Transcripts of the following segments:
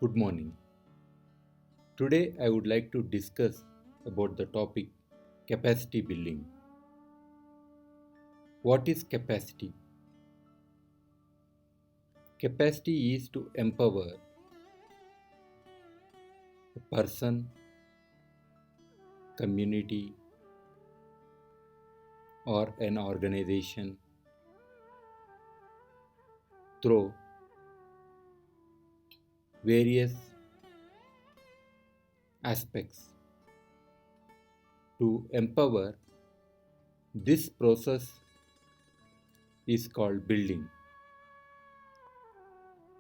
Good morning. Today I would like to discuss about the topic capacity building. What is capacity? Capacity is to empower a person, community, or an organization through various aspects. To empower, this process is called building.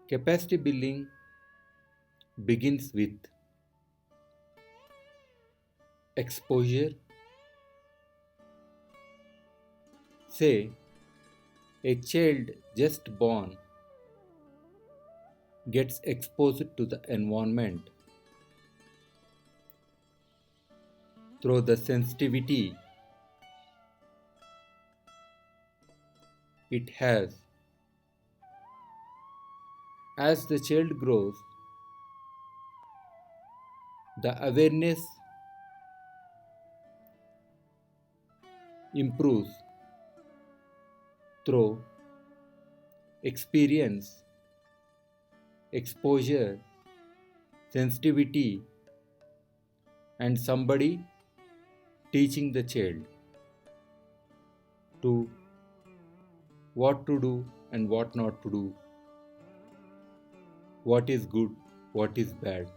Capacity building begins with exposure. Say, a child just born gets exposed to the environment through the sensitivity it has. As the child grows, the awareness improves through experience, exposure, sensitivity, and somebody teaching the child to what to do and what not to do, what is good, what is bad.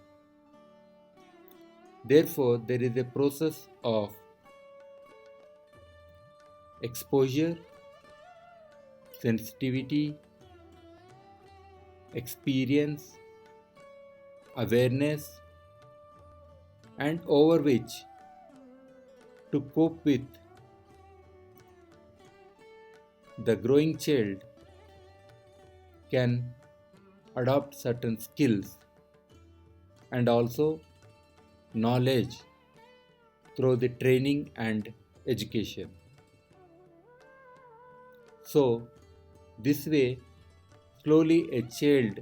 Therefore, there is a process of exposure, sensitivity, experience, awareness, and over which to cope with the growing child can adopt certain skills and also knowledge through the training and education. So, this way, slowly a child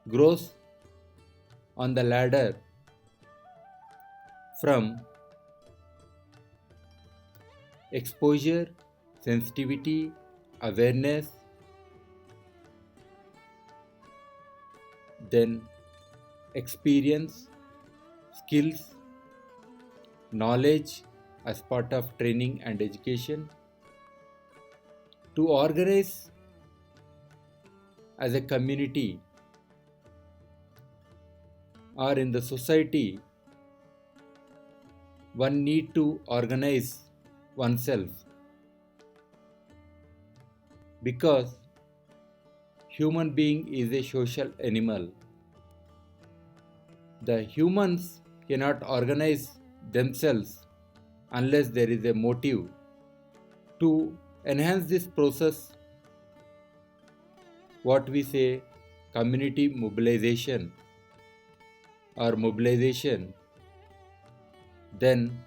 grows on the ladder from exposure, sensitivity, awareness, then experience, skills, knowledge as part of training and education to organize as a community or in the society. One need to organize oneself because human being is a social animal. The humans cannot organize themselves unless there is a motive. To enhance this process, what we say community mobilization or mobilization, then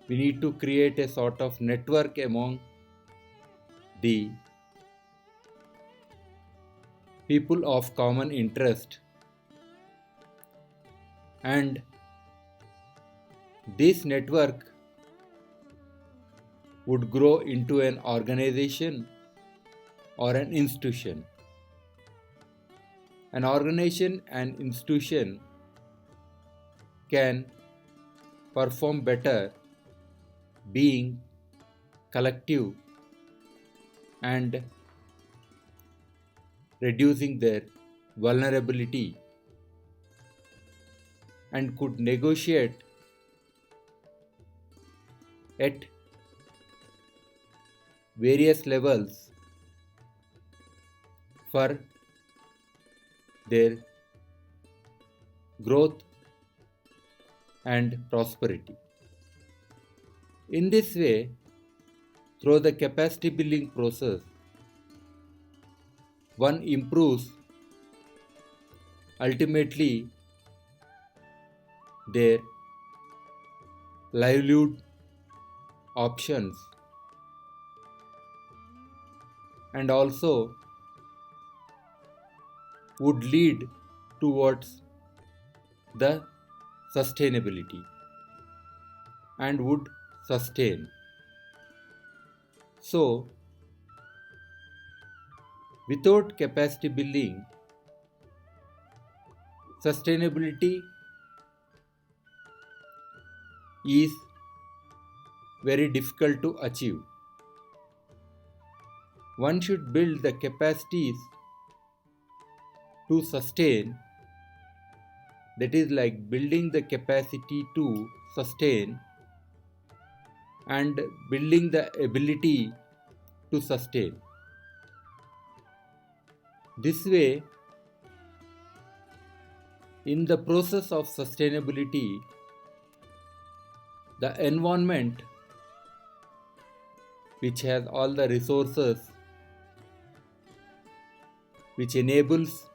we need to create a sort of network among the people of common interest, and this network would grow into an organization or an institution. An organization and institution can perform better being collective and reducing their vulnerability and could negotiate at various levels for their growth and prosperity. In this way, through the capacity building process, one improves ultimately their livelihood options and also would lead towards the sustainability and would sustain. So, without capacity building, sustainability is very difficult to achieve. One should build the capacities to sustain, that is like building the capacity to sustain and building the ability to sustain. This way, in the process of sustainability, the environment, which has all the resources which enables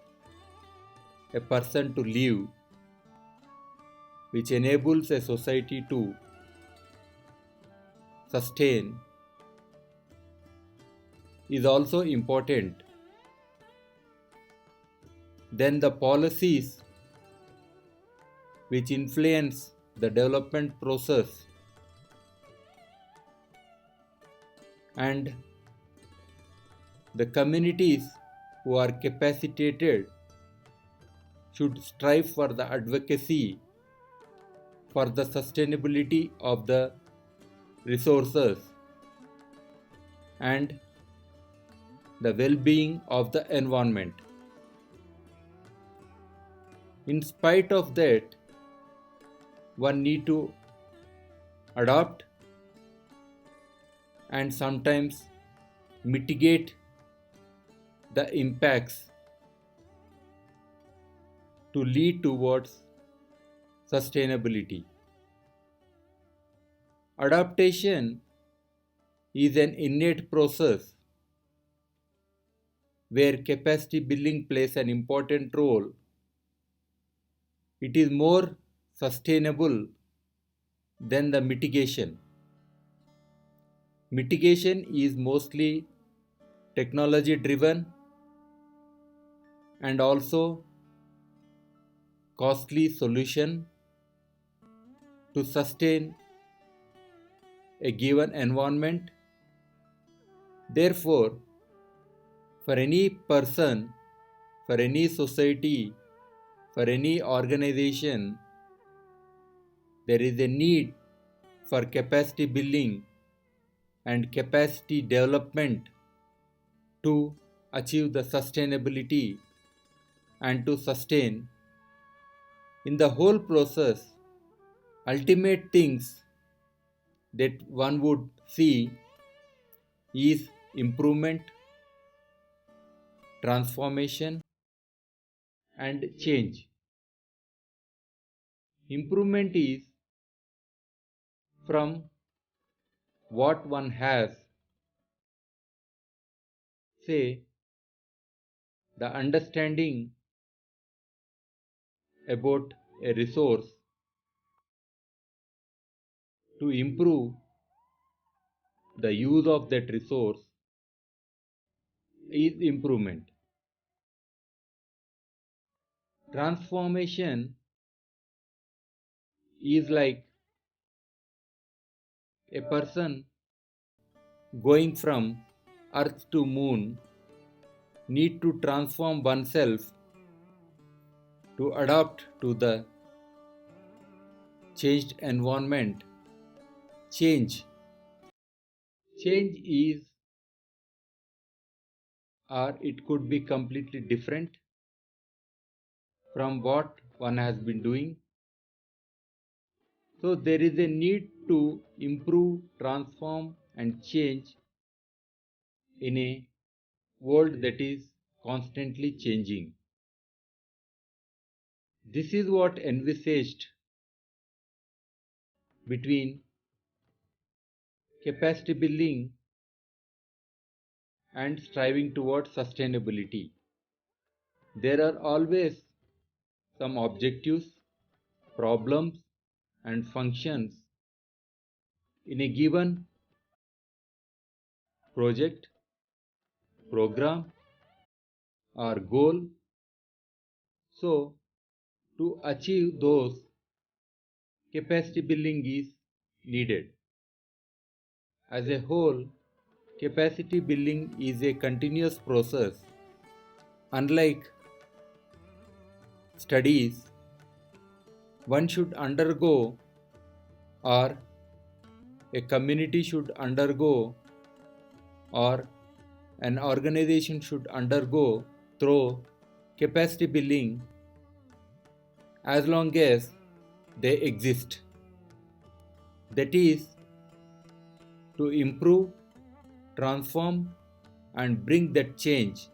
a person to live, which enables a society to sustain, is also important. Then the policies which influence the development process and the communities who are capacitated should strive for the advocacy for the sustainability of the resources and the well-being of the environment. In spite of that, one need to adopt and sometimes mitigate the impacts to lead towards sustainability. Adaptation is an innate process where capacity building plays an important role. It is more sustainable than the mitigation. Mitigation is mostly technology driven and also costly solution to sustain a given environment. Therefore, for any person, for any society, for any organization, there is a need for capacity building and capacity development to achieve the sustainability and to sustain. In the whole process, ultimate things that one would see is improvement, transformation, and change. Improvement is from what one has, say, the understanding about a resource to improve the use of that resource is improvement. Transformation is like a person going from earth to moon need to transform oneself to adapt to the changed environment. Change is, or it could be completely different from what one has been doing. So there is a need to improve, transform and change in a world that is constantly changing. This is what envisaged between capacity building and striving towards sustainability. There are always some objectives, problems, and functions in a given project, program, or goal. So, to achieve those, capacity building is needed. As a whole, capacity building is a continuous process. Unlike studies, one should undergo or a community should undergo or an organization should undergo through capacity building as long as they exist. That is, to improve, transform, and bring that change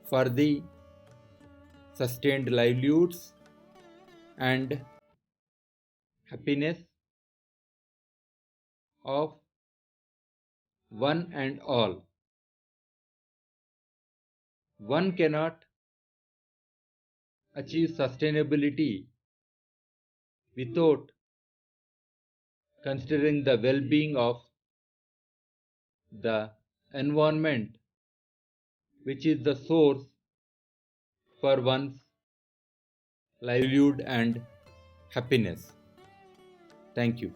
for the sustained livelihoods and happiness of one and all. One cannot achieve sustainability without considering the well being of the environment, which is the source for one's livelihood and happiness. Thank you.